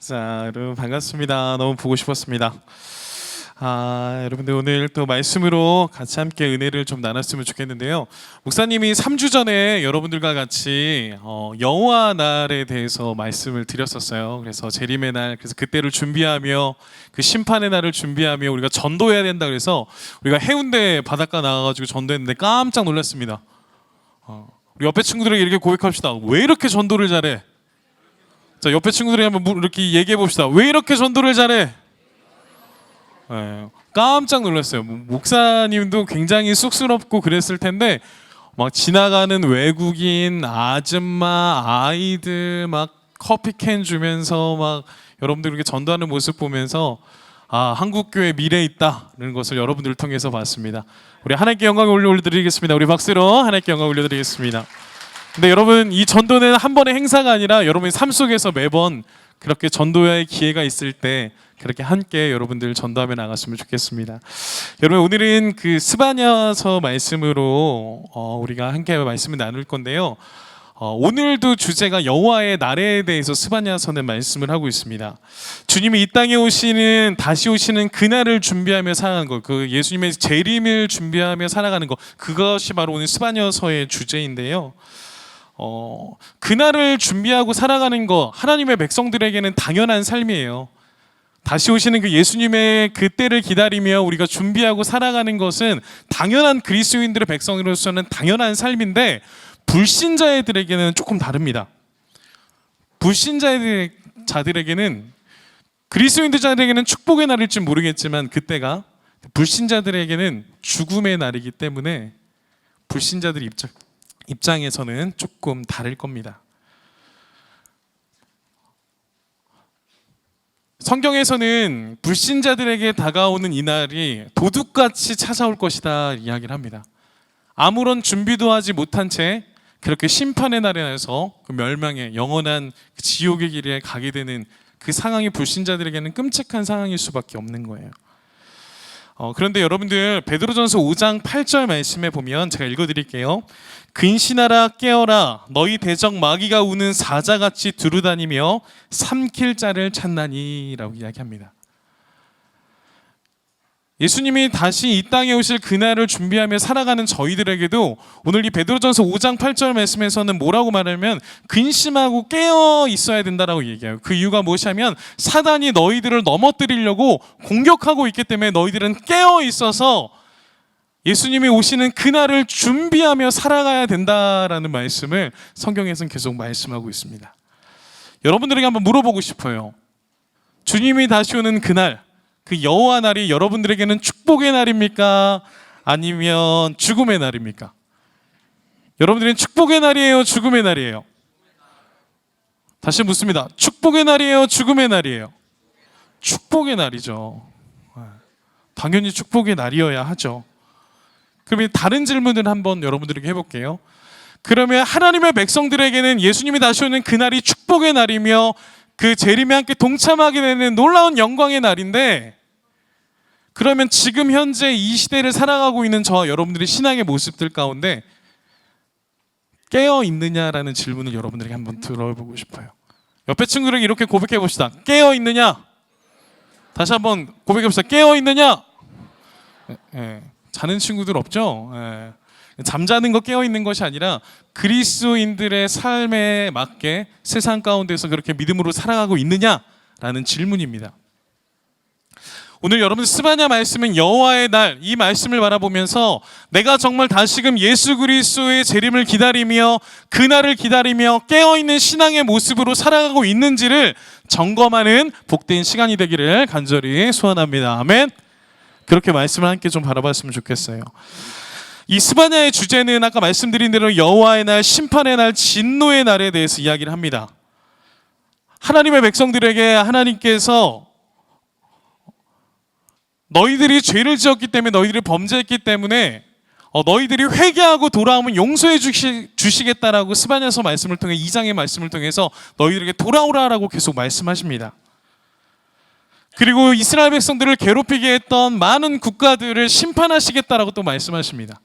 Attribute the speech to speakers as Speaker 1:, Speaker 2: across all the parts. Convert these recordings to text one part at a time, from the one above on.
Speaker 1: 자, 여러분 반갑습니다. 너무 보고 싶었습니다. 여러분들 오늘 또 말씀으로 같이 함께 은혜를 좀 나눴으면 좋겠는데요. 목사님이 3주 전에 여러분들과 같이 여호와 날에 대해서 말씀을 드렸었어요. 그래서 재림의 날, 그래서 그때를 준비하며 그 심판의 날을 준비하며 우리가 전도해야 된다 그래서 우리가 해운대 바닷가 나가가지고 전도했는데 깜짝 놀랐습니다. 우리 옆에 친구들에게 이렇게 고백합시다. 왜 이렇게 전도를 잘해? 자, 옆에 친구들이 한번 이렇게 얘기해 봅시다. 왜 이렇게 전도를 잘해? 네, 깜짝 놀랐어요. 목사님도 굉장히 쑥스럽고 그랬을 텐데 막 지나가는 외국인, 아줌마, 아이들 막 커피캔 주면서 막 여러분들 이렇게 전도하는 모습 보면서 한국교회 미래 있다는 것을 여러분들을 통해서 봤습니다. 우리 하나님께 영광을 올려드리겠습니다. 우리 박수로 하나님께 영광을 올려드리겠습니다. 근데 여러분, 이 전도는 한 번의 행사가 아니라 여러분의 삶 속에서 매번 그렇게 전도의 기회가 있을 때 그렇게 함께 여러분들 전도하며 나갔으면 좋겠습니다. 여러분, 오늘은 그 스바냐서 말씀으로 우리가 함께 말씀을 나눌 건데요. 오늘도 주제가 여호와의 날에 대해서 스바냐서는 말씀을 하고 있습니다. 주님이 이 땅에 다시 오시는 그날을 준비하며 살아가는 것, 그 예수님의 재림을 준비하며 살아가는 것, 그것이 바로 오늘 스바냐서의 주제인데요. 그날을 준비하고 살아가는 것, 하나님의 백성들에게는 당연한 삶이에요. 다시 오시는 그 예수님의 그때를 기다리며 우리가 준비하고 살아가는 것은 당연한 그리스도인들의 백성으로서는 당연한 삶인데, 불신자들에게는 조금 다릅니다. 불신자들에게는, 그리스도인들에게는 축복의 날일지 모르겠지만 그때가 불신자들에게는 죽음의 날이기 때문에 불신자들 입장에서는 조금 다를 겁니다. 성경에서는 불신자들에게 다가오는 이 날이 도둑같이 찾아올 것이다 이야기를 합니다. 아무런 준비도 하지 못한 채 그렇게 심판의 날에서 그 멸망의 영원한 지옥의 길에 가게 되는 그 상황이 불신자들에게는 끔찍한 상황일 수밖에 없는 거예요. 그런데 여러분들 베드로전서 5장 8절 말씀에 보면 제가 읽어드릴게요. 근신하라 깨어라 너희 대적 마귀가 우는 사자같이 두루다니며 삼킬 자를 찾나니 라고 이야기합니다. 예수님이 다시 이 땅에 오실 그날을 준비하며 살아가는 저희들에게도 오늘 이 베드로전서 5장 8절 말씀에서는 뭐라고 말하면 근심하고 깨어 있어야 된다라고 얘기해요. 그 이유가 무엇이냐면 사단이 너희들을 넘어뜨리려고 공격하고 있기 때문에 너희들은 깨어 있어서 예수님이 오시는 그날을 준비하며 살아가야 된다라는 말씀을 성경에서는 계속 말씀하고 있습니다. 여러분들에게 한번 물어보고 싶어요. 주님이 다시 오는 그날, 그 여호와 날이 여러분들에게는 축복의 날입니까? 아니면 죽음의 날입니까? 여러분들은 축복의 날이에요? 죽음의 날이에요? 다시 묻습니다. 축복의 날이에요? 죽음의 날이에요? 축복의 날이죠. 당연히 축복의 날이어야 하죠. 그러면 다른 질문을 한번 여러분들에게 해볼게요. 그러면 하나님의 백성들에게는 예수님이 다시 오는 그날이 축복의 날이며 그 재림에 함께 동참하게 되는 놀라운 영광의 날인데, 그러면 지금 현재 이 시대를 살아가고 있는 저와 여러분들의 신앙의 모습들 가운데 깨어 있느냐라는 질문을 여러분들에게 한번 들어보고 싶어요. 옆에 친구들에게 이렇게 고백해 봅시다. 깨어 있느냐? 다시 한번 고백해 봅시다. 깨어 있느냐? 자는 친구들 없죠? 잠자는 거 깨어 있는 것이 아니라 그리스도인들의 삶에 맞게 세상 가운데서 그렇게 믿음으로 살아가고 있느냐라는 질문입니다. 오늘 여러분 스바냐 말씀은 여호와의 날, 이 말씀을 바라보면서 내가 정말 다시금 예수 그리스도의 재림을 기다리며 그날을 기다리며 깨어있는 신앙의 모습으로 살아가고 있는지를 점검하는 복된 시간이 되기를 간절히 소원합니다. 아멘. 그렇게 말씀을 함께 좀 바라봤으면 좋겠어요. 이 스바냐의 주제는 아까 말씀드린 대로 여호와의 날, 심판의 날, 진노의 날에 대해서 이야기를 합니다. 하나님의 백성들에게 하나님께서 너희들이 죄를 지었기 때문에, 너희들이 범죄했기 때문에 너희들이 회개하고 돌아오면 용서해 주시겠다라고 스바냐서 말씀을 통해 2장의 말씀을 통해서 너희들에게 돌아오라라고 계속 말씀하십니다. 그리고 이스라엘 백성들을 괴롭히게 했던 많은 국가들을 심판하시겠다라고 또 말씀하십니다.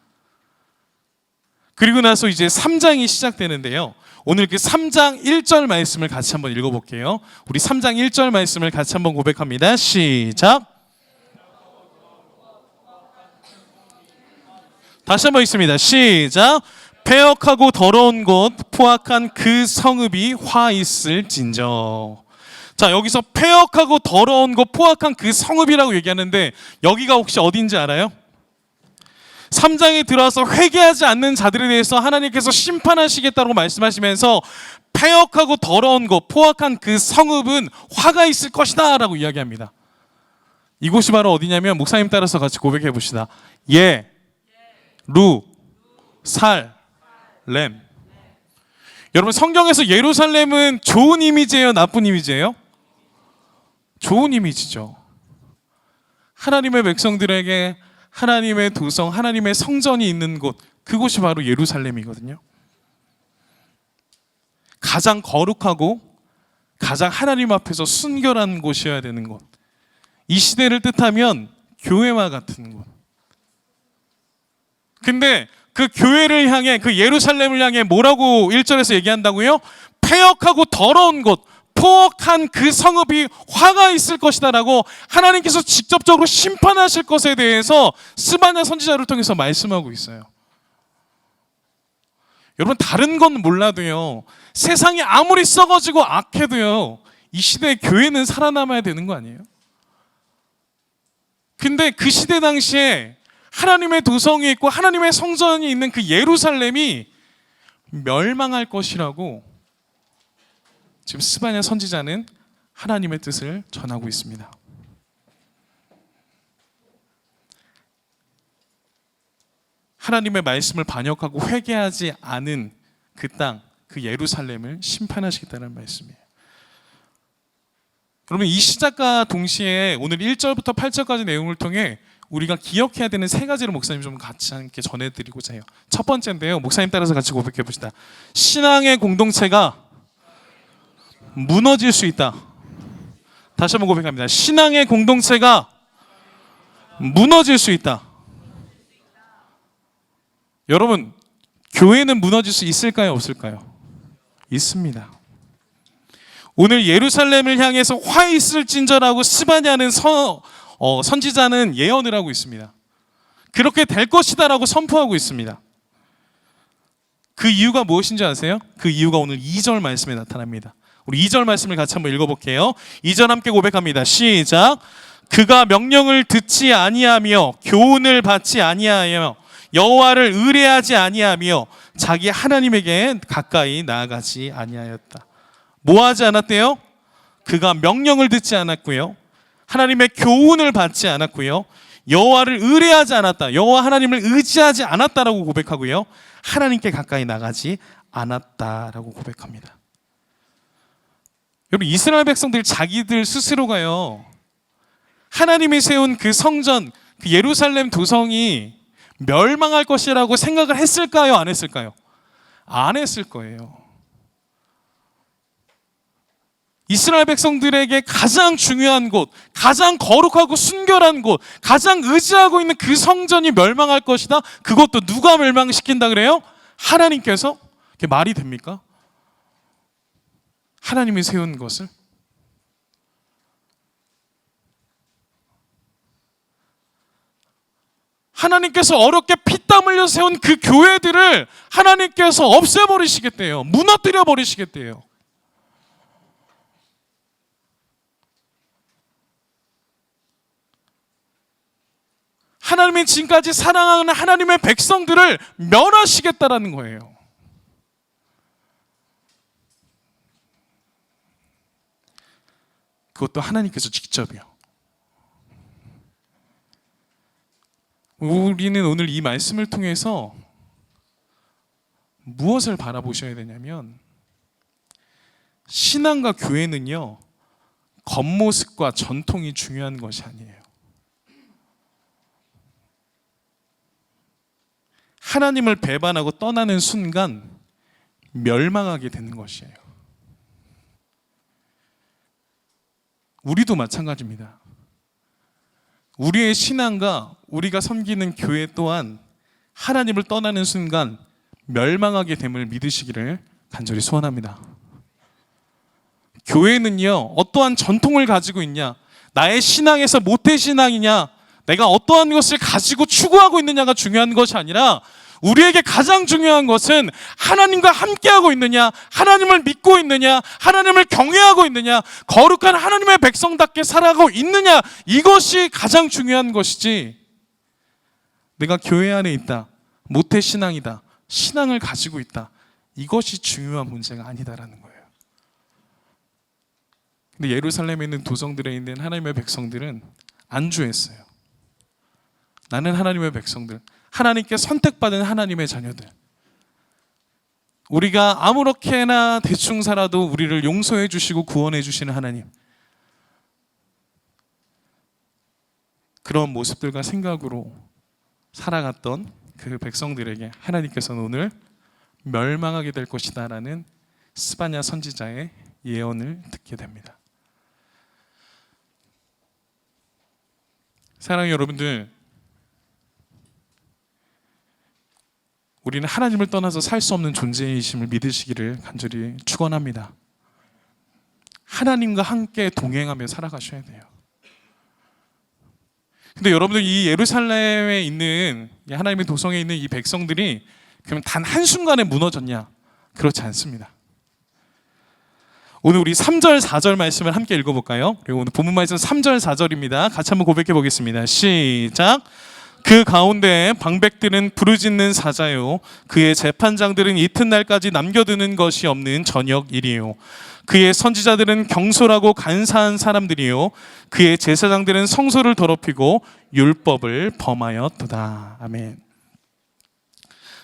Speaker 1: 그리고 나서 이제 3장이 시작되는데요. 오늘 그 3장 1절 말씀을 같이 한번 읽어볼게요. 우리 3장 1절 말씀을 같이 한번 고백합니다. 시작. 다시 한번 읽습니다. 시작. 패역하고 더러운 곳 포악한 그 성읍이 화 있을진저. 자, 여기서 패역하고 더러운 곳 포악한 그 성읍이라고 얘기하는데 여기가 혹시 어딘지 알아요? 3장에 들어와서 회개하지 않는 자들에 대해서 하나님께서 심판하시겠다고 말씀하시면서 패역하고 더러운 곳 포악한 그 성읍은 화가 있을 것이다 라고 이야기합니다. 이곳이 바로 어디냐면 목사님 따라서 같이 고백해 봅시다. 예, 루, 살, 렘. 여러분, 성경에서 예루살렘은 좋은 이미지예요, 나쁜 이미지예요? 좋은 이미지죠. 하나님의 백성들에게 하나님의 도성, 하나님의 성전이 있는 곳, 그곳이 바로 예루살렘이거든요. 가장 거룩하고 가장 하나님 앞에서 순결한 곳이어야 되는 곳. 이 시대를 뜻하면 교회와 같은 곳. 근데 그 교회를 향해, 그 예루살렘을 향해 뭐라고 1절에서 얘기한다고요? 패역하고 더러운 곳, 포악한 그 성읍이 화가 있을 것이다 라고 하나님께서 직접적으로 심판하실 것에 대해서 스바냐 선지자를 통해서 말씀하고 있어요. 여러분, 다른 건 몰라도요, 세상이 아무리 썩어지고 악해도요, 이 시대의 교회는 살아남아야 되는 거 아니에요? 근데 그 시대 당시에 하나님의 도성이 있고 하나님의 성전이 있는 그 예루살렘이 멸망할 것이라고 지금 스바냐 선지자는 하나님의 뜻을 전하고 있습니다. 하나님의 말씀을 반역하고 회개하지 않은 그 땅, 그 예루살렘을 심판하시겠다는 말씀이에요. 그러면 이 시작과 동시에 오늘 1절부터 8절까지 내용을 통해 우리가 기억해야 되는 세 가지를 목사님 좀 같이 함께 전해드리고자 해요. 첫 번째인데요, 목사님 따라서 같이 고백해 봅시다. 신앙의 공동체가 무너질 수 있다. 다시 한번 고백합니다. 신앙의 공동체가 무너질 수 있다. 여러분, 교회는 무너질 수 있을까요, 없을까요? 있습니다. 오늘 예루살렘을 향해서 화 있을진저라고 스바냐는 선지자는 예언을 하고 있습니다. 그렇게 될 것이다라고 선포하고 있습니다. 그 이유가 무엇인지 아세요? 그 이유가 오늘 2절 말씀에 나타납니다. 우리 2절 말씀을 같이 한번 읽어볼게요. 2절 함께 고백합니다. 시작. 그가 명령을 듣지 아니하며 교훈을 받지 아니하며 여호와를 의뢰하지 아니하며 자기 하나님에게 가까이 나아가지 아니하였다. 뭐하지 않았대요? 그가 명령을 듣지 않았고요, 하나님의 교훈을 받지 않았고요, 여호와를 의뢰하지 않았다, 여호와 하나님을 의지하지 않았다라고 고백하고요, 하나님께 가까이 나가지 않았다라고 고백합니다. 여러분, 이스라엘 백성들 자기들 스스로가요, 하나님이 세운 그 성전, 그 예루살렘 도성이 멸망할 것이라고 생각을 했을까요, 안 했을까요? 안 했을 거예요. 이스라엘 백성들에게 가장 중요한 곳, 가장 거룩하고 순결한 곳, 가장 의지하고 있는 그 성전이 멸망할 것이다. 그것도 누가 멸망시킨다 그래요? 하나님께서? 그게 말이 됩니까? 하나님이 세운 것을? 하나님께서 어렵게 피땀 흘려 세운 그 교회들을 하나님께서 없애버리시겠대요. 무너뜨려 버리시겠대요. 하나님이 지금까지 사랑하는 하나님의 백성들을 멸하시겠다라는 거예요. 그것도 하나님께서 직접이요. 우리는 오늘 이 말씀을 통해서 무엇을 바라보셔야 되냐면, 신앙과 교회는요, 겉모습과 전통이 중요한 것이 아니에요. 하나님을 배반하고 떠나는 순간 멸망하게 되는 것이에요. 우리도 마찬가지입니다. 우리의 신앙과 우리가 섬기는 교회 또한 하나님을 떠나는 순간 멸망하게 됨을 믿으시기를 간절히 소원합니다. 교회는요, 어떠한 전통을 가지고 있냐, 나의 신앙에서 모태신앙이냐, 내가 어떠한 것을 가지고 추구하고 있느냐가 중요한 것이 아니라 우리에게 가장 중요한 것은 하나님과 함께하고 있느냐, 하나님을 믿고 있느냐, 하나님을 경외하고 있느냐, 거룩한 하나님의 백성답게 살아가고 있느냐, 이것이 가장 중요한 것이지, 내가 교회 안에 있다, 모태신앙이다, 신앙을 가지고 있다, 이것이 중요한 문제가 아니다라는 거예요. 근데 예루살렘에 있는 도성들에 있는 하나님의 백성들은 안주했어요. 나는 하나님의 백성들, 하나님께 선택받은 하나님의 자녀들, 우리가 아무렇게나 대충 살아도 우리를 용서해 주시고 구원해 주시는 하나님, 그런 모습들과 생각으로 살아갔던 그 백성들에게 하나님께서는 오늘 멸망하게 될 것이다 라는 스바냐 선지자의 예언을 듣게 됩니다. 사랑하는 여러분들, 우리는 하나님을 떠나서 살 수 없는 존재이심을 믿으시기를 간절히 축원합니다. 하나님과 함께 동행하며 살아가셔야 돼요. 근데 여러분들, 이 예루살렘에 있는 하나님의 도성에 있는 이 백성들이 그럼 단 한순간에 무너졌냐? 그렇지 않습니다. 오늘 우리 3절 4절 말씀을 함께 읽어볼까요? 그리고 오늘 본문 말씀 3절 4절입니다. 같이 한번 고백해 보겠습니다. 시작. 그 가운데 방백들은 부르짖는 사자요, 그의 재판장들은 이튿날까지 남겨두는 것이 없는 저녁일이요, 그의 선지자들은 경솔하고 간사한 사람들이요, 그의 제사장들은 성소를 더럽히고 율법을 범하였도다. 아멘.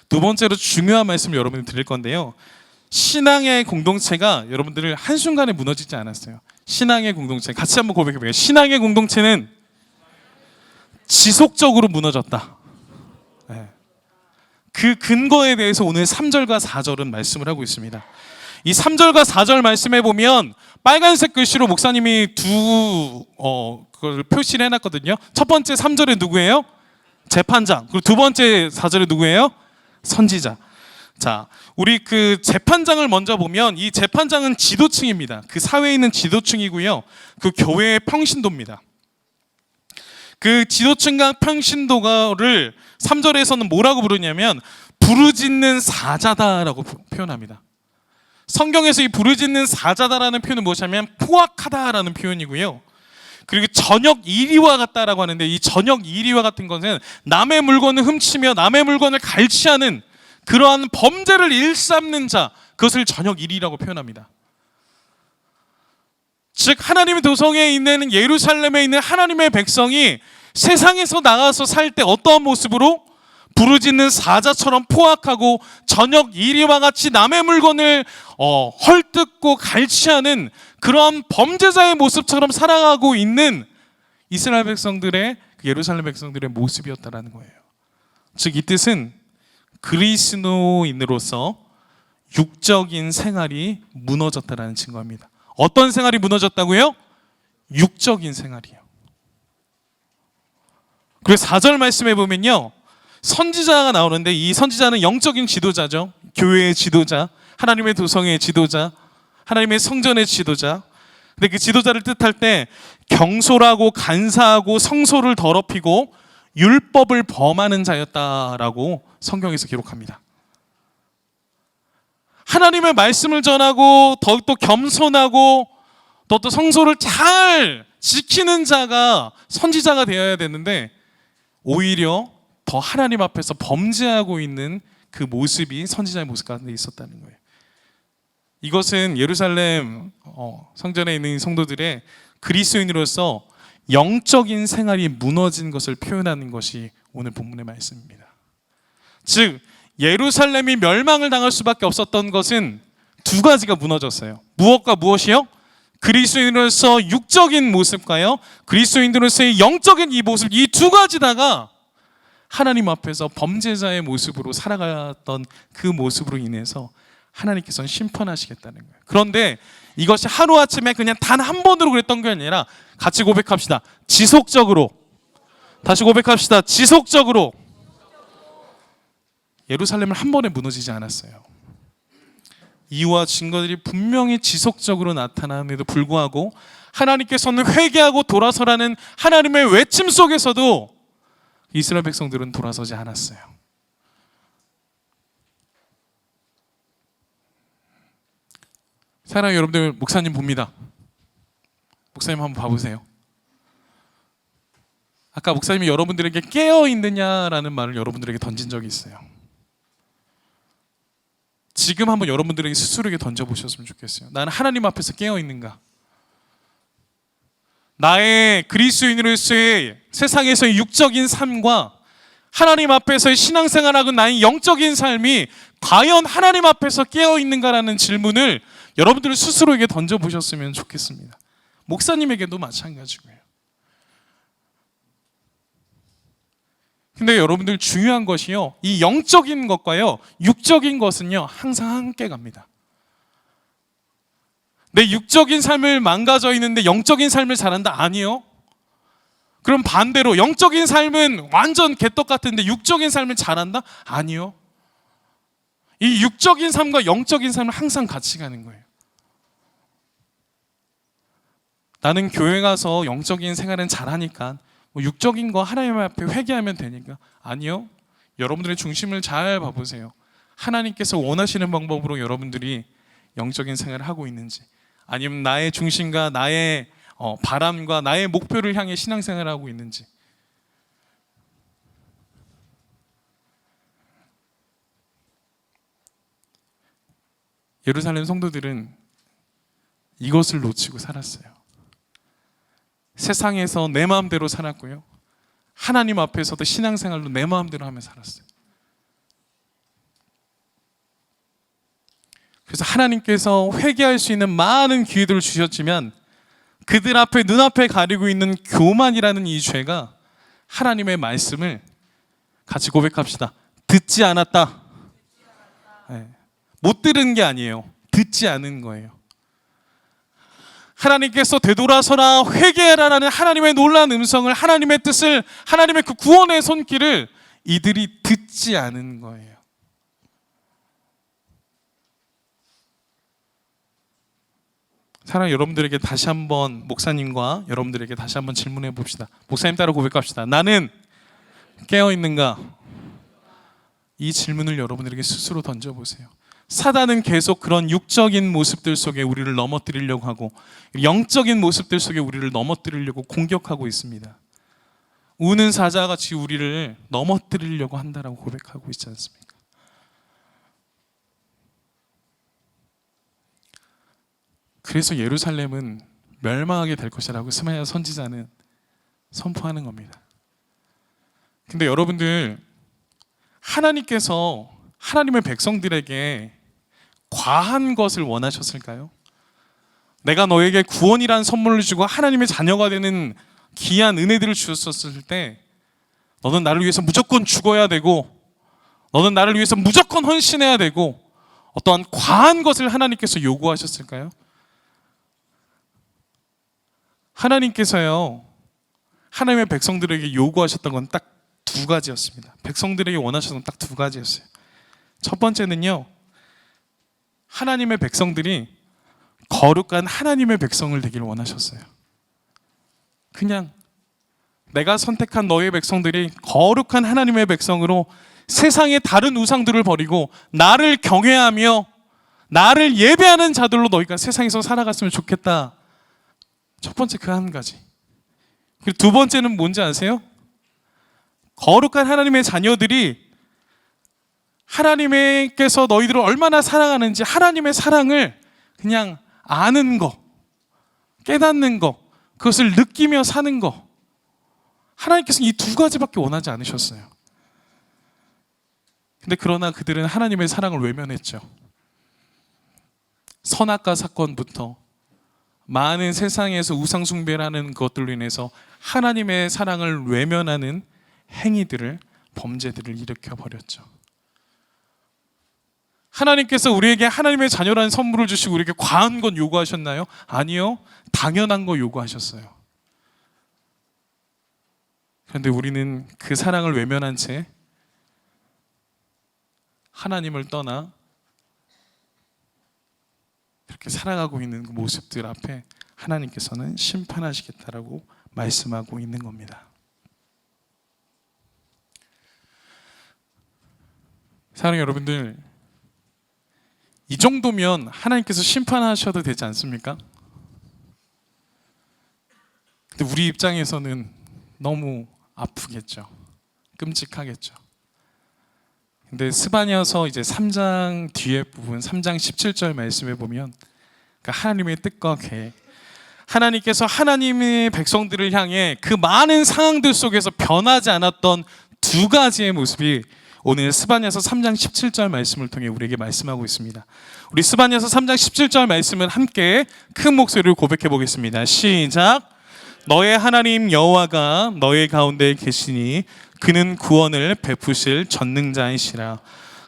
Speaker 1: 두 번째로 중요한 말씀을 여러분이 드릴 건데요, 신앙의 공동체가 여러분들을 한순간에 무너지지 않았어요. 신앙의 공동체, 같이 한번 고백해볼게요. 신앙의 공동체는 지속적으로 무너졌다. 네. 그 근거에 대해서 오늘 3절과 4절은 말씀을 하고 있습니다. 이 3절과 4절 말씀해 보면 빨간색 글씨로 목사님이 그걸 표시를 해놨거든요. 첫 번째 3절에 누구예요? 재판장. 그리고 두 번째 4절에 누구예요? 선지자. 자, 우리 그 재판장을 먼저 보면 이 재판장은 지도층입니다. 그 사회에 있는 지도층이고요, 그 교회의 평신도입니다. 그 지도층과 평신도를 3절에서는 뭐라고 부르냐면 부르짖는 사자다라고 표현합니다. 성경에서 이 부르짖는 사자다라는 표현은 무엇이냐면 포악하다라는 표현이고요, 그리고 저녁 이리와 같다라고 하는데, 이 저녁 이리와 같은 것은 남의 물건을 훔치며 남의 물건을 갈취하는 그러한 범죄를 일삼는 자, 그것을 저녁 일이라고 표현합니다. 즉 하나님의 도성에 있는 예루살렘에 있는 하나님의 백성이 세상에서 나가서 살 때 어떠한 모습으로? 부르짖는 사자처럼 포악하고 저녁 이리와 같이 남의 물건을 헐뜯고 갈취하는 그러한 범죄자의 모습처럼 살아가고 있는 이스라엘 백성들의, 예루살렘 백성들의 모습이었다라는 거예요. 즉 이 뜻은 그리스도인으로서 육적인 생활이 무너졌다라는 증거입니다. 어떤 생활이 무너졌다고요? 육적인 생활이요. 그래서 4절 말씀해 보면요, 선지자가 나오는데 이 선지자는 영적인 지도자죠. 교회의 지도자, 하나님의 도성의 지도자, 하나님의 성전의 지도자. 근데 그 지도자를 뜻할 때 경솔하고 간사하고 성소를 더럽히고 율법을 범하는 자였다라고 성경에서 기록합니다. 하나님의 말씀을 전하고 더욱더 겸손하고 더욱더 성소를 잘 지키는 자가 선지자가 되어야 되는데, 오히려 더 하나님 앞에서 범죄하고 있는 그 모습이 선지자의 모습 가운데 있었다는 거예요. 이것은 예루살렘 성전에 있는 성도들의 그리스도인으로서 영적인 생활이 무너진 것을 표현하는 것이 오늘 본문의 말씀입니다. 즉 예루살렘이 멸망을 당할 수밖에 없었던 것은 두 가지가 무너졌어요. 무엇과 무엇이요? 그리스도인으로서 육적인 모습과요, 그리스도인으로서의 영적인 이 모습, 이 두 가지다가 하나님 앞에서 범죄자의 모습으로 살아갔던 그 모습으로 인해서 하나님께서는 심판하시겠다는 거예요. 그런데 이것이 하루아침에 그냥 단 한 번으로 그랬던 게 아니라, 같이 고백합시다. 지속적으로. 다시 고백합시다. 지속적으로. 예루살렘은 한 번에 무너지지 않았어요. 이유와 증거들이 분명히 지속적으로 나타남에도 불구하고 하나님께서는 회개하고 돌아서라는 하나님의 외침 속에서도 이스라엘 백성들은 돌아서지 않았어요. 사랑하는 여러분들, 목사님 봅니다. 목사님 한번 봐보세요. 아까 목사님이 여러분들에게 깨어있느냐라는 말을 여러분들에게 던진 적이 있어요. 지금 한번 여러분들에게 스스로에게 던져보셨으면 좋겠어요. 나는 하나님 앞에서 깨어있는가? 나의 그리스도인으로서의 세상에서의 육적인 삶과 하나님 앞에서의 신앙생활하고 나의 영적인 삶이 과연 하나님 앞에서 깨어있는가라는 질문을 여러분들 스스로에게 던져보셨으면 좋겠습니다. 목사님에게도 마찬가지고요. 근데 여러분들 중요한 것이요, 이 영적인 것과요 육적인 것은요 항상 함께 갑니다. 내 육적인 삶을 망가져 있는데 영적인 삶을 잘한다? 아니요. 그럼 반대로 영적인 삶은 완전 개떡 같은데 육적인 삶을 잘한다? 아니요. 이 육적인 삶과 영적인 삶은 항상 같이 가는 거예요. 나는 교회 가서 영적인 생활은 잘하니까 뭐 육적인 거 하나님 앞에 회개하면 되니까. 아니요. 여러분들의 중심을 잘 봐보세요. 하나님께서 원하시는 방법으로 여러분들이 영적인 생활을 하고 있는지, 아니면 나의 중심과 나의 바람과 나의 목표를 향해 신앙생활을 하고 있는지. 예루살렘 성도들은 이것을 놓치고 살았어요. 세상에서 내 마음대로 살았고요, 하나님 앞에서도 신앙생활로 내 마음대로 하며 살았어요. 그래서 하나님께서 회개할 수 있는 많은 기회들을 주셨지만 그들 앞에 눈앞에 가리고 있는 교만이라는 이 죄가 하나님의 말씀을 같이 고백합시다. 듣지 않았다. 네. 못 들은 게 아니에요. 듣지 않은 거예요. 하나님께서 되돌아서라 회개하라는 하나님의 놀라운 음성을, 하나님의 뜻을, 하나님의 그 구원의 손길을 이들이 듣지 않은 거예요. 사랑하는 여러분들에게 다시 한번, 목사님과 여러분들에게 다시 한번 질문해 봅시다. 목사님 따라 고백합시다. 나는 깨어있는가? 이 질문을 여러분들에게 스스로 던져보세요. 사단은 계속 그런 육적인 모습들 속에 우리를 넘어뜨리려고 하고 영적인 모습들 속에 우리를 넘어뜨리려고 공격하고 있습니다. 우는 사자같이 우리를 넘어뜨리려고 한다라고 고백하고 있지 않습니까? 그래서 예루살렘은 멸망하게 될 것이라고 스마야 선지자는 선포하는 겁니다. 근데 여러분들, 하나님께서 하나님의 백성들에게 과한 것을 원하셨을까요? 내가 너에게 구원이란 선물을 주고 하나님의 자녀가 되는 귀한 은혜들을 주셨을 때 너는 나를 위해서 무조건 죽어야 되고, 너는 나를 위해서 무조건 헌신해야 되고, 어떠한 과한 것을 하나님께서 요구하셨을까요? 하나님께서요, 하나님의 백성들에게 요구하셨던 건 딱 두 가지였습니다. 백성들에게 원하셨던 건 딱 두 가지였어요. 첫 번째는요, 하나님의 백성들이 거룩한 하나님의 백성을 되기를 원하셨어요. 그냥 내가 선택한 너의 백성들이 거룩한 하나님의 백성으로 세상의 다른 우상들을 버리고 나를 경외하며 나를 예배하는 자들로 너희가 세상에서 살아갔으면 좋겠다. 첫 번째 그 한 가지. 그리고 두 번째는 뭔지 아세요? 거룩한 하나님의 자녀들이 하나님께서 너희들을 얼마나 사랑하는지 하나님의 사랑을 그냥 아는 거, 깨닫는 거, 그것을 느끼며 사는 거. 하나님께서는 이 두 가지밖에 원하지 않으셨어요. 근데 그러나 그들은 하나님의 사랑을 외면했죠. 선악과 사건부터 많은 세상에서 우상 숭배를 하는 것들로 인해서 하나님의 사랑을 외면하는 행위들을, 범죄들을 일으켜 버렸죠. 하나님께서 우리에게 하나님의 자녀라는 선물을 주시고 우리에게 과한 건 요구하셨나요? 아니요. 당연한 거 요구하셨어요. 그런데 우리는 그 사랑을 외면한 채 하나님을 떠나 그렇게 살아가고 있는 그 모습들 앞에 하나님께서는 심판하시겠다라고 말씀하고 있는 겁니다. 사랑하는 여러분들, 이 정도면 하나님께서 심판하셔도 되지 않습니까? 근데 우리 입장에서는 너무 아프겠죠. 끔찍하겠죠. 근데 스바냐서 이제 3장 뒤에 부분 3장 17절 말씀에 보면 그러니까 하나님의 뜻과 계획, 하나님께서 하나님의 백성들을 향해 그 많은 상황들 속에서 변하지 않았던 두 가지의 모습이 오늘 스바냐서 3장 17절 말씀을 통해 우리에게 말씀하고 있습니다. 우리 스바냐서 3장 17절 말씀을 함께 큰 목소리로 고백해 보겠습니다. 시작. 너의 하나님 여호와가 너의 가운데 계시니 그는 구원을 베푸실 전능자이시라.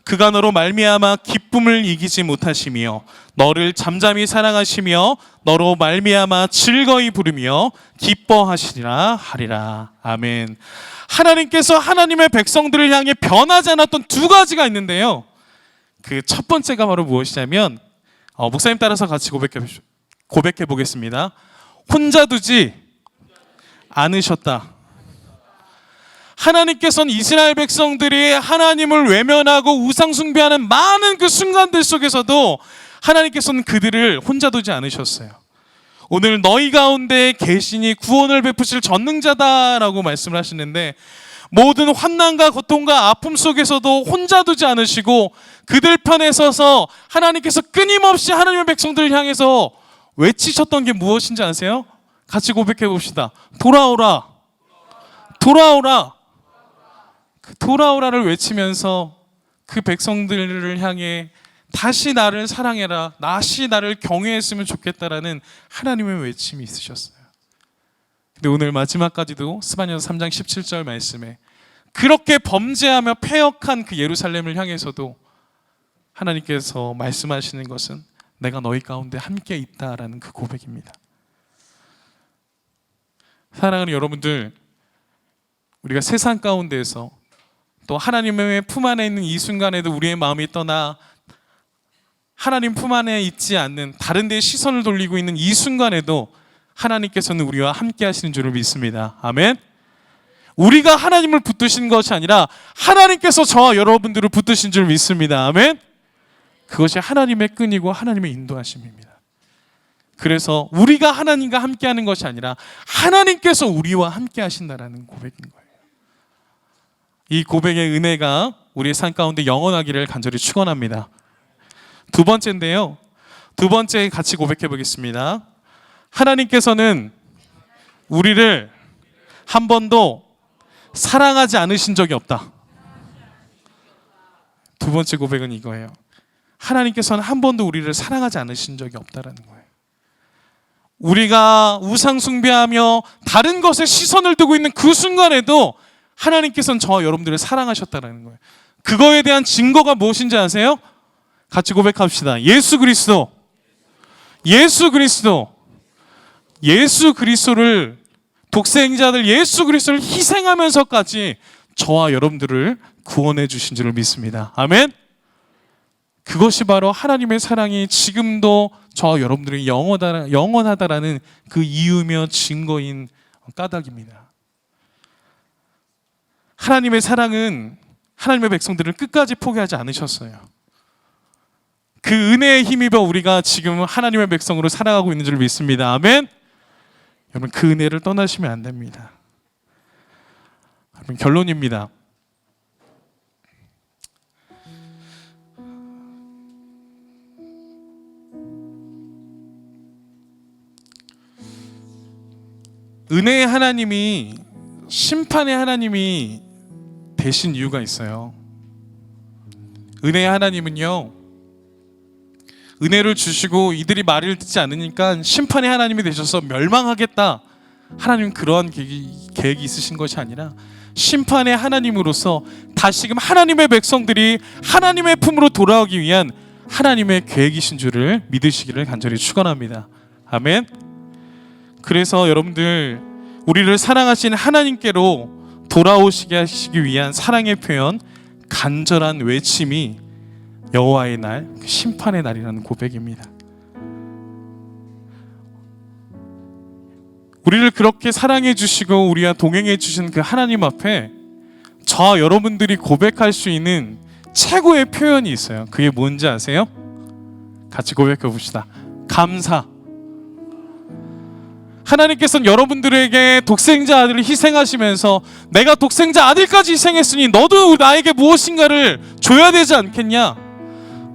Speaker 1: 그가 너로 말미암아 기쁨을 이기지 못하시며 너를 잠잠히 사랑하시며 너로 말미암아 즐거이 부르며 기뻐하시리라 하리라. 아멘. 하나님께서 하나님의 백성들을 향해 변하지 않았던 두 가지가 있는데요, 그 첫 번째가 바로 무엇이냐면 목사님 따라서 같이 고백해 보겠습니다. 혼자 두지 않으셨다. 하나님께서는 이스라엘 백성들이 하나님을 외면하고 우상 숭배하는 많은 그 순간들 속에서도 하나님께서는 그들을 혼자 두지 않으셨어요. 오늘 너희 가운데 계시니 구원을 베푸실 전능자다라고 말씀을 하시는데, 모든 환난과 고통과 아픔 속에서도 혼자 두지 않으시고 그들 편에 서서 하나님께서 끊임없이 하나님의 백성들을 향해서 외치셨던 게 무엇인지 아세요? 같이 고백해 봅시다. 돌아오라, 돌아오라. 그 돌아오라를 외치면서 그 백성들을 향해 다시 나를 사랑해라, 다시 나를 경외했으면 좋겠다라는 하나님의 외침이 있으셨어요. 근데 오늘 마지막까지도 스바냐서 3장 17절 말씀에 그렇게 범죄하며 패역한 그 예루살렘을 향해서도 하나님께서 말씀하시는 것은 내가 너희 가운데 함께 있다라는 그 고백입니다. 사랑하는 여러분들, 우리가 세상 가운데에서 또 하나님의 품 안에 있는 이 순간에도 우리의 마음이 떠나 하나님 품 안에 있지 않는 다른 데에 시선을 돌리고 있는 이 순간에도 하나님께서는 우리와 함께 하시는 줄을 믿습니다. 아멘. 우리가 하나님을 붙드신 것이 아니라 하나님께서 저와 여러분들을 붙드신 줄 믿습니다. 아멘. 그것이 하나님의 끈이고 하나님의 인도하심입니다. 그래서 우리가 하나님과 함께 하는 것이 아니라 하나님께서 우리와 함께 하신다라는 고백인 거예요. 이 고백의 은혜가 우리의 삶 가운데 영원하기를 간절히 축원합니다. 두 번째인데요, 두 번째 같이 고백해 보겠습니다. 하나님께서는 우리를 한 번도 사랑하지 않으신 적이 없다. 두 번째 고백은 이거예요. 하나님께서는 한 번도 우리를 사랑하지 않으신 적이 없다라는 거예요. 우리가 우상 숭배하며 다른 것에 시선을 두고 있는 그 순간에도 하나님께서는 저와 여러분들을 사랑하셨다는 거예요. 그거에 대한 증거가 무엇인지 아세요? 같이 고백합시다. 예수 그리스도. 예수 그리스도. 예수 그리스도를, 독생자들 예수 그리스도를 희생하면서까지 저와 여러분들을 구원해 주신 줄을 믿습니다. 아멘. 그것이 바로 하나님의 사랑이 지금도 저와 여러분들이 영원하다라는 그 이유며 증거인 까닭입니다. 하나님의 사랑은 하나님의 백성들을 끝까지 포기하지 않으셨어요. 그 은혜에 힘입어 우리가 지금 하나님의 백성으로 살아가고 있는 줄 믿습니다. 아멘. 여러분, 그 은혜를 떠나시면 안 됩니다. 여러분, 결론입니다. 은혜의 하나님이, 심판의 하나님이 되신 이유가 있어요. 은혜의 하나님은요, 은혜를 주시고 이들이 말을 듣지 않으니까 심판의 하나님이 되셔서 멸망하겠다, 하나님은 그러한 계획이 있으신 것이 아니라 심판의 하나님으로서 다시금 하나님의 백성들이 하나님의 품으로 돌아오기 위한 하나님의 계획이신 줄을 믿으시기를 간절히 축원합니다. 아멘. 그래서 여러분들, 우리를 사랑하신 하나님께로 돌아오시게 하시기 위한 사랑의 표현, 간절한 외침이 여호와의 날, 심판의 날이라는 고백입니다. 우리를 그렇게 사랑해 주시고 우리와 동행해 주신 그 하나님 앞에 저와 여러분들이 고백할 수 있는 최고의 표현이 있어요. 그게 뭔지 아세요? 같이 고백해 봅시다. 감사. 하나님께서는 여러분들에게 독생자 아들을 희생하시면서 내가 독생자 아들까지 희생했으니 너도 나에게 무엇인가를 줘야 되지 않겠냐?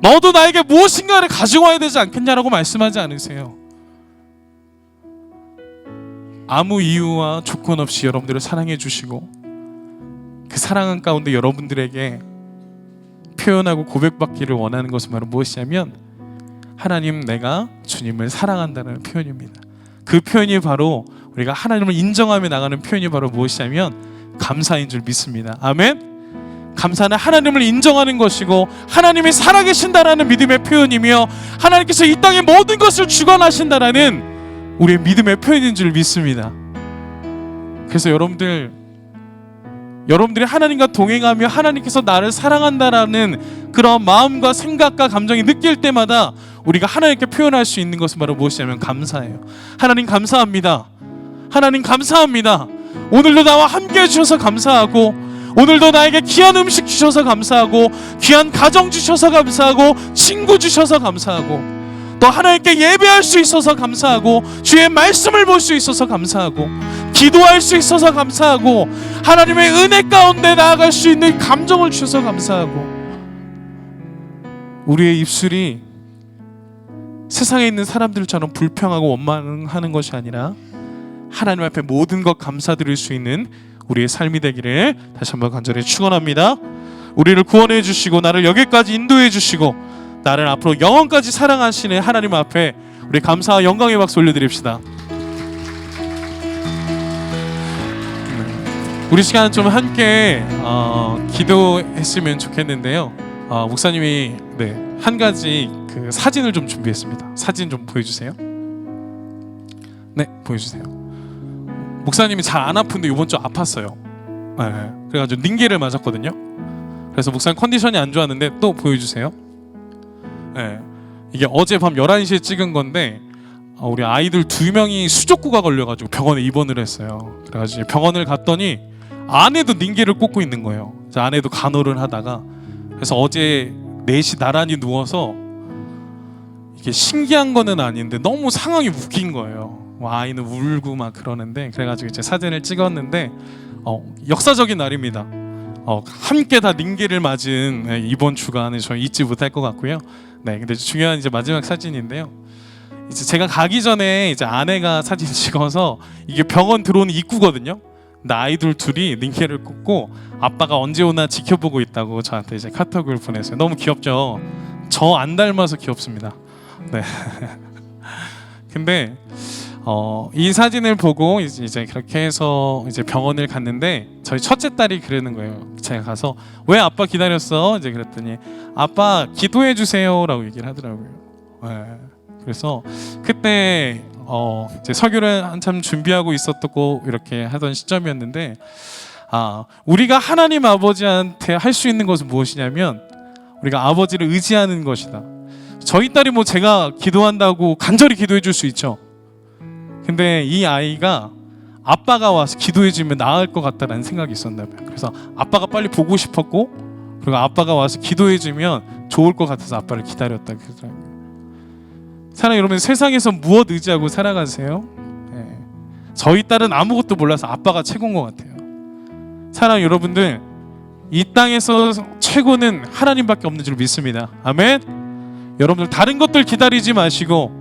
Speaker 1: 너도 나에게 무엇인가를 가지고 와야 되지 않겠냐라고 말씀하지 않으세요. 아무 이유와 조건 없이 여러분들을 사랑해 주시고 그 사랑 가운데 여러분들에게 표현하고 고백받기를 원하는 것은 바로 무엇이냐면 하나님, 내가 주님을 사랑한다는 표현입니다. 그 표현이 바로 우리가 하나님을 인정하며 나가는 표현이 바로 무엇이냐면 감사인 줄 믿습니다. 아멘. 감사는 하나님을 인정하는 것이고 하나님이 살아계신다라는 믿음의 표현이며 하나님께서 이 땅의 모든 것을 주관하신다라는 우리의 믿음의 표현인 줄 믿습니다. 그래서 여러분들이 하나님과 동행하며 하나님께서 나를 사랑한다라는 그런 마음과 생각과 감정이 느낄 때마다 우리가 하나님께 표현할 수 있는 것은 바로 무엇이냐면 감사예요. 하나님 감사합니다. 하나님 감사합니다. 오늘도 나와 함께 해주셔서 감사하고, 오늘도 나에게 귀한 음식 주셔서 감사하고, 귀한 가정 주셔서 감사하고, 친구 주셔서 감사하고, 또 하나님께 예배할 수 있어서 감사하고, 주의 말씀을 볼 수 있어서 감사하고, 기도할 수 있어서 감사하고, 하나님의 은혜 가운데 나아갈 수 있는 감정을 주셔서 감사하고, 우리의 입술이 세상에 있는 사람들처럼 불평하고 원망하는 것이 아니라 하나님 앞에 모든 것 감사드릴 수 있는 우리의 삶이 되기를 다시 한번 간절히 축원합니다. 우리를 구원해 주시고 나를 여기까지 인도해 주시고 나를 앞으로 영원까지 사랑하시는 하나님 앞에 우리 감사와 영광의 박수 올려드립시다. 우리 시간 좀 함께 기도했으면 좋겠는데요. 목사님이 한 가지 그 사진을 좀 준비했습니다. 사진 좀 보여주세요. 네, 보여주세요. 목사님이 잘 안 아픈데 이번 주 아팠어요. 네, 그래가지고 링겔을 맞았거든요. 그래서 목사님 컨디션이 안 좋았는데 또 보여주세요. 네, 이게 어젯밤 11시에 찍은 건데 우리 아이들 2명이 수족구가 걸려가지고 병원에 입원을 했어요. 그래가지고 병원을 갔더니 아내도 링겔을 꽂고 있는 거예요. 아내도 간호를 하다가, 그래서 어제 4시 나란히 누워서 이게 신기한 거는 아닌데 너무 상황이 웃긴 거예요. 아이는 울고 막 그러는데, 그래가지고 이제 사진을 찍었는데 역사적인 날입니다. 함께 다 링겔을 맞은 이번 주간을 저희 잊지 못할 것 같고요. 네, 근데 중요한 이제 마지막 사진인데요. 이제 제가 가기 전에 이제 아내가 사진 찍어서 이게 병원 들어오는 입구거든요. 근데 아이들 둘이 링겔을 꽂고 아빠가 언제 오나 지켜보고 있다고 저한테 이제 카톡을 보냈어요. 너무 귀엽죠? 저 안 닮아서 귀엽습니다. 네. 근데 이 사진을 보고 이제 그렇게 해서 이제 병원을 갔는데 저희 첫째 딸이 그러는 거예요. 제가 가서 왜 아빠 기다렸어? 이제 그랬더니 아빠 기도해 주세요라고 얘기를 하더라고요. 네. 그래서 그때 이제 설교를 한참 준비하고 있었고 이렇게 하던 시점이었는데, 우리가 하나님 아버지한테 할 수 있는 것은 무엇이냐면 우리가 아버지를 의지하는 것이다. 저희 딸이 뭐 제가 기도한다고 간절히 기도해 줄 수 있죠. 근데 이 아이가 아빠가 와서 기도해 주면 나을 것 같다라는 생각이 있었나 봐요. 그래서 아빠가 빨리 보고 싶었고, 그리고 아빠가 와서 기도해 주면 좋을 것 같아서 아빠를 기다렸다 그러더라고요. 사랑 여러분, 세상에서 무엇 의지하고 살아가세요? 네. 저희 딸은 아무것도 몰라서 아빠가 최고인 것 같아요. 사랑 여러분들, 이 땅에서 최고는 하나님밖에 없는 줄 믿습니다. 아멘. 여러분들 다른 것들 기다리지 마시고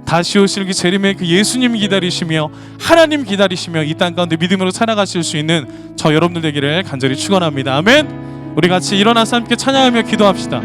Speaker 1: 다시 오실 그 재림의 그 예수님 기다리시며 하나님 기다리시며 이 땅 가운데 믿음으로 살아가실 수 있는 저 여러분들 되기를 간절히 축원합니다. 아멘. 우리 같이 일어나서 함께 찬양하며 기도합시다.